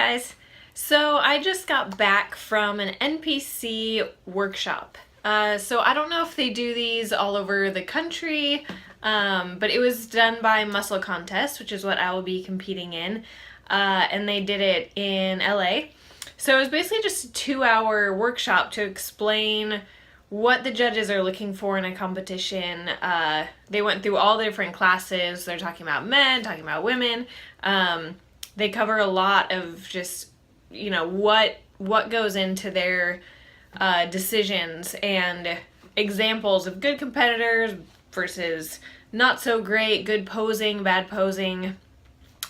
guys. So I just got back from an NPC workshop. So I don't know if they do these all over the country, but it was done by Muscle Contest, which is what I will be competing in, and they did it in LA. So it was basically just a 2-hour workshop to explain what the judges are looking for in a competition. They went through all the different classes. They're talking about men, talking about women. They cover a lot of just, what goes into their decisions and examples of good competitors versus not so great, good posing, bad posing.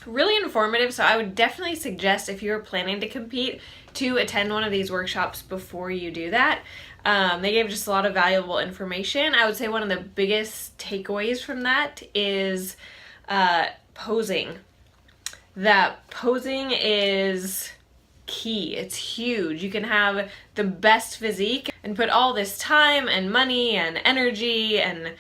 Really informative, so I would definitely suggest if you're planning to compete to attend one of these workshops before you do that. They gave just a lot of valuable information. I would say one of the biggest takeaways from that is posing. That posing is key. It's huge. You can have the best physique and put all this time and money and energy and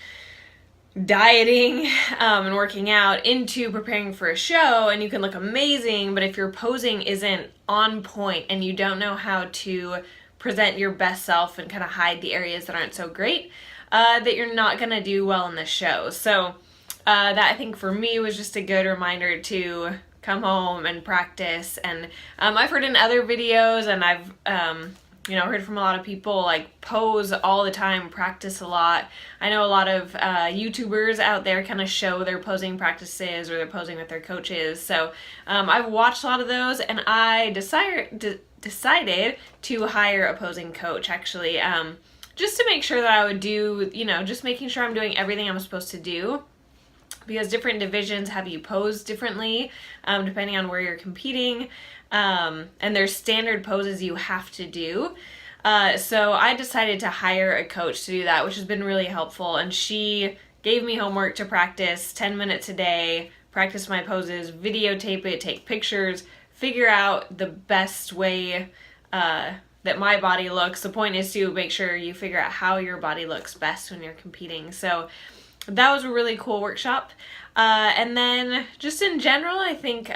dieting and working out into preparing for a show, and you can look amazing, but if your posing isn't on point and you don't know how to present your best self and kind of hide the areas that aren't so great, that you're not going to do well in the show. So that, I think, for me was just a good reminder to come home and practice. And I've heard in other videos, and I've heard from a lot of people, like, pose all the time, practice a lot. I know a lot of YouTubers out there kind of show their posing practices or they're posing with their coaches. So I've watched a lot of those, and I decided to hire a posing coach, actually, just to make sure that I would do, just making sure I'm doing everything I'm supposed to do. Because different divisions have you pose differently, depending on where you're competing. And there's standard poses you have to do. So I decided to hire a coach to do that, which has been really helpful. And she gave me homework to practice 10 minutes a day, practice my poses, videotape it, take pictures, figure out the best way that my body looks. The point is to make sure you figure out how your body looks best when you're competing. So that was a really cool workshop. And then just in general, I think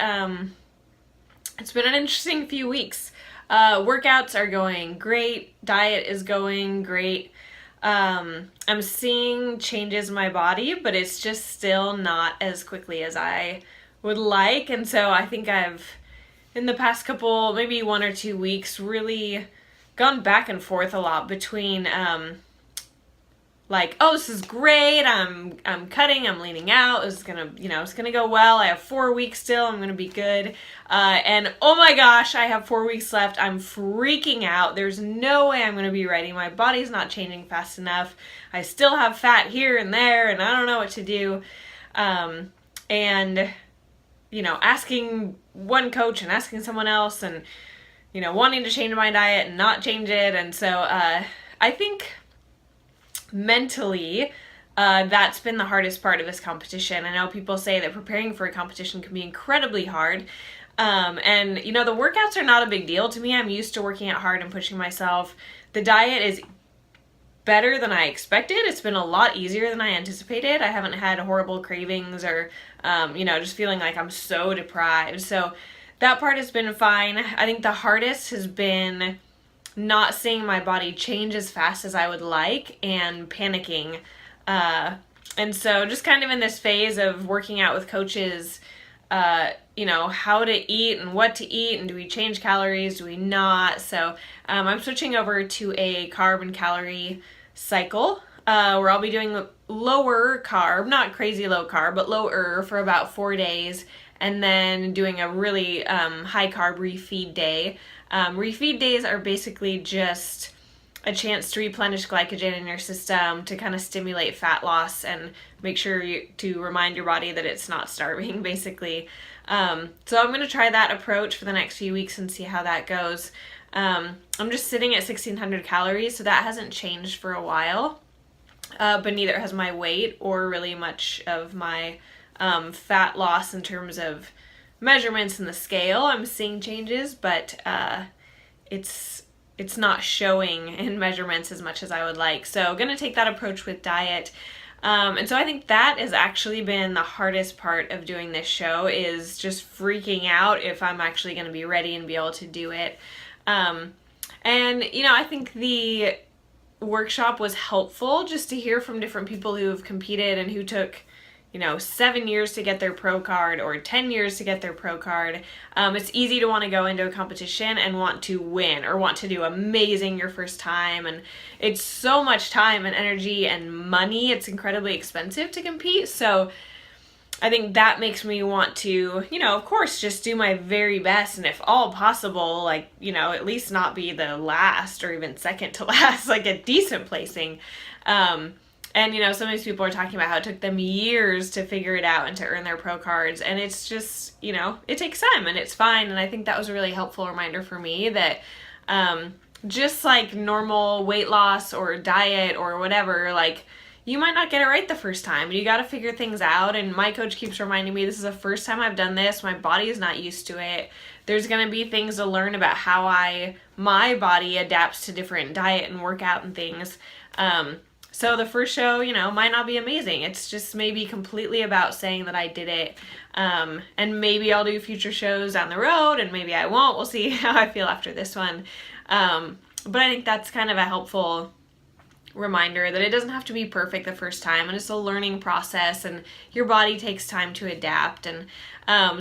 it's been an interesting few weeks. Workouts are going great. Diet is going great. I'm seeing changes in my body, but it's just still not as quickly as I would like. And so I think I've, in the past couple, maybe 1 or 2 weeks, really gone back and forth a lot between like, oh, this is great, I'm cutting, I'm leaning out, it's gonna go well, I have 4 weeks still, I'm gonna be good, and oh my gosh, I have 4 weeks left, I'm freaking out, there's no way I'm gonna be ready, my body's not changing fast enough, I still have fat here and there, and I don't know what to do, and, asking one coach and asking someone else, and, wanting to change my diet and not change it, and so, I think mentally, that's been the hardest part of this competition. I know people say that preparing for a competition can be incredibly hard. And the workouts are not a big deal to me. I'm used to working out hard and pushing myself. The diet is better than I expected. It's been a lot easier than I anticipated. I haven't had horrible cravings or, just feeling like I'm so deprived. So that part has been fine. I think the hardest has been not seeing my body change as fast as I would like and panicking. And so just kind of in this phase of working out with coaches, how to eat and what to eat, and do we change calories, do we not? So I'm switching over to a carb and calorie cycle, where I'll be doing lower carb, not crazy low carb, but lower for about 4 days, and then doing a really high carb refeed day. Refeed days are basically just a chance to replenish glycogen in your system to kind of stimulate fat loss and make sure to remind your body that it's not starving, basically. So I'm going to try that approach for the next few weeks and see how that goes. I'm just sitting at 1,600 calories, so that hasn't changed for a while, but neither has my weight or really much of my fat loss in terms of measurements in the scale. I'm seeing changes, but it's not showing in measurements as much as I would like. So I'm going to take that approach with diet. And so I think that has actually been the hardest part of doing this show, is just freaking out if I'm actually going to be ready and be able to do it. And, you know, I think the workshop was helpful just to hear from different people who have competed and who took, you know, 7 years to get their pro card or 10 years to get their pro card. It's easy to want to go into a competition and want to win or want to do amazing your first time. And it's so much time and energy and money. It's incredibly expensive to compete. So I think that makes me want to, you know, of course, just do my very best. And if all possible, like, you know, at least not be the last or even second to last, like a decent placing. And, you know, some of these people are talking about how it took them years to figure it out and to earn their pro cards. And it's just, you know, it takes time and it's fine. And I think that was a really helpful reminder for me that just like normal weight loss or diet or whatever, like, you might not get it right the first time. You got to figure things out. And my coach keeps reminding me, this is the first time I've done this. My body is not used to it. There's going to be things to learn about how my body adapts to different diet and workout and things. So the first show, you know, might not be amazing. It's just maybe completely about saying that I did it. And maybe I'll do future shows down the road and maybe I won't. We'll see how I feel after this one. But I think that's kind of a helpful reminder that it doesn't have to be perfect the first time, and it's a learning process and your body takes time to adapt. And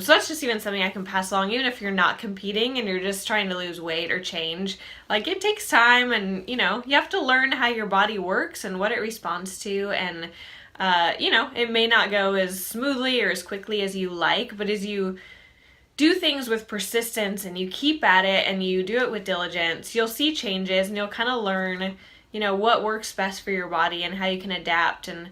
so that's just even something I can pass along, even if you're not competing and you're just trying to lose weight or change. Like, it takes time, and you know, you have to learn how your body works and what it responds to. And you know, it may not go as smoothly or as quickly as you like, but as you do things with persistence and you keep at it and you do it with diligence, you'll see changes and you'll kind of learn, you know, what works best for your body and how you can adapt. And,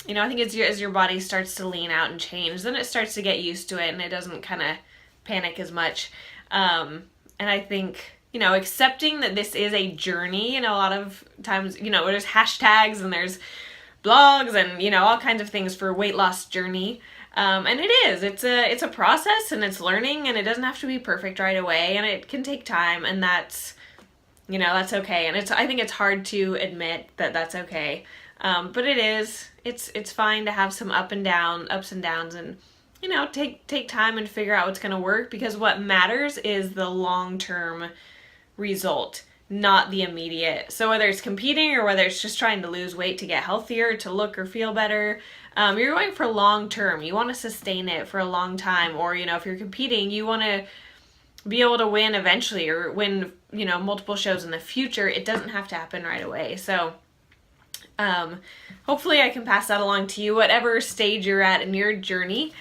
you know, I think as your body starts to lean out and change, then it starts to get used to it and it doesn't kind of panic as much. And I think, you know, accepting that this is a journey, you know, a lot of times, you know, there's hashtags and there's blogs and, you know, all kinds of things for weight loss journey. And it's a process and it's learning, and it doesn't have to be perfect right away, and it can take time, and that's, you know, that's okay. And I think it's hard to admit that that's okay. But it's fine to have some ups and downs, and, you know, take time and figure out what's going to work, because what matters is the long-term result, not the immediate. So whether it's competing or whether it's just trying to lose weight to get healthier, to look or feel better, you're going for long term. You want to sustain it for a long time. Or, you know, if you're competing, you want to be able to win eventually, or win, you know, multiple shows in the future. It doesn't have to happen right away. So hopefully I can pass that along to you, whatever stage you're at in your journey,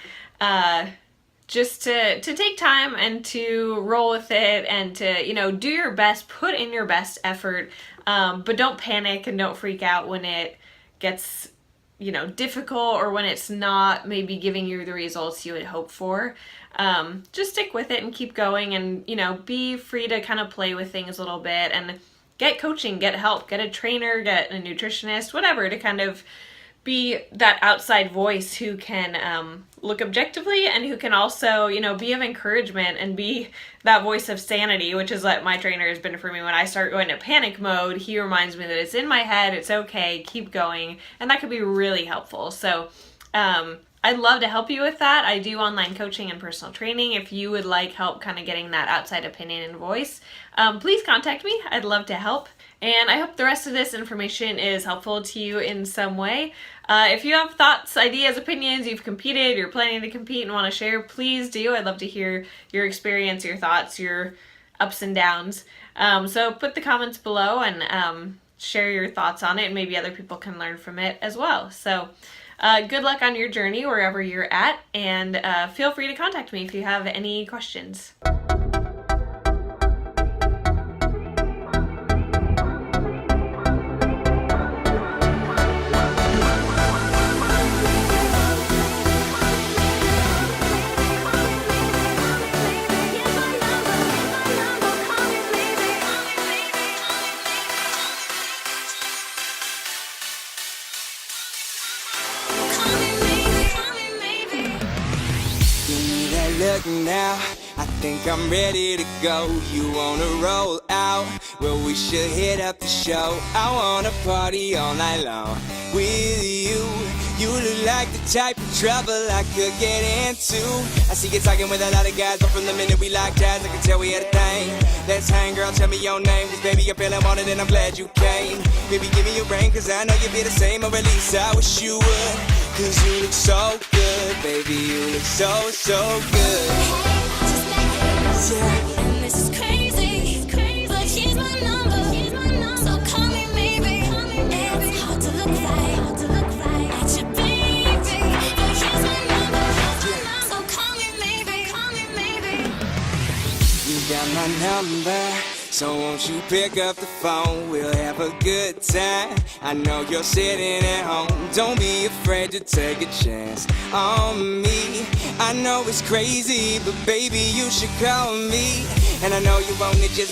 just to take time and to roll with it, and to, you know, do your best, put in your best effort, but don't panic and don't freak out when it gets, you know, difficult, or when it's not maybe giving you the results you would hope for. Just stick with it and keep going, and, you know, be free to kind of play with things a little bit, and get coaching, get help, get a trainer, get a nutritionist, whatever, to kind of be that outside voice who can look objectively, and who can also, you know, be of encouragement and be that voice of sanity, which is what my trainer has been for me. When I start going to panic mode, he reminds me that it's in my head, it's okay, keep going, and that could be really helpful. So I'd love to help you with that. I do online coaching and personal training. If you would like help kind of getting that outside opinion and voice, please contact me. I'd love to help. And I hope the rest of this information is helpful to you in some way. If you have thoughts, ideas, opinions, you've competed, you're planning to compete and want to share, please do. I'd love to hear your experience, your thoughts, your ups and downs. So put the comments below and share your thoughts on it, and maybe other people can learn from it as well. So good luck on your journey wherever you're at, and feel free to contact me if you have any questions. Look now, I think I'm ready to go. You wanna roll out? Well, we should hit up the show. I wanna party all night long with you. You look like the type of trouble I could get into. I see you talking with a lot of guys, but from the minute we locked eyes, I can tell we had a thing. Let's hang, girl, tell me your name, cause baby, you're feeling wanted and I'm glad you came. Baby, give me your ring, cause I know you'd be the same, or at least I wish you would. Cause you look so good, baby, you look so, so good. Yeah. And this is crazy, but here's my number, so call me maybe. It's hard to look right at your baby, but here's my number, so call me maybe. You got my number, so won't you pick up the phone? We'll have a good time. I know you're sitting at home. Don't be afraid to take a chance on me. I know it's crazy, but baby, you should call me. And I know you want it just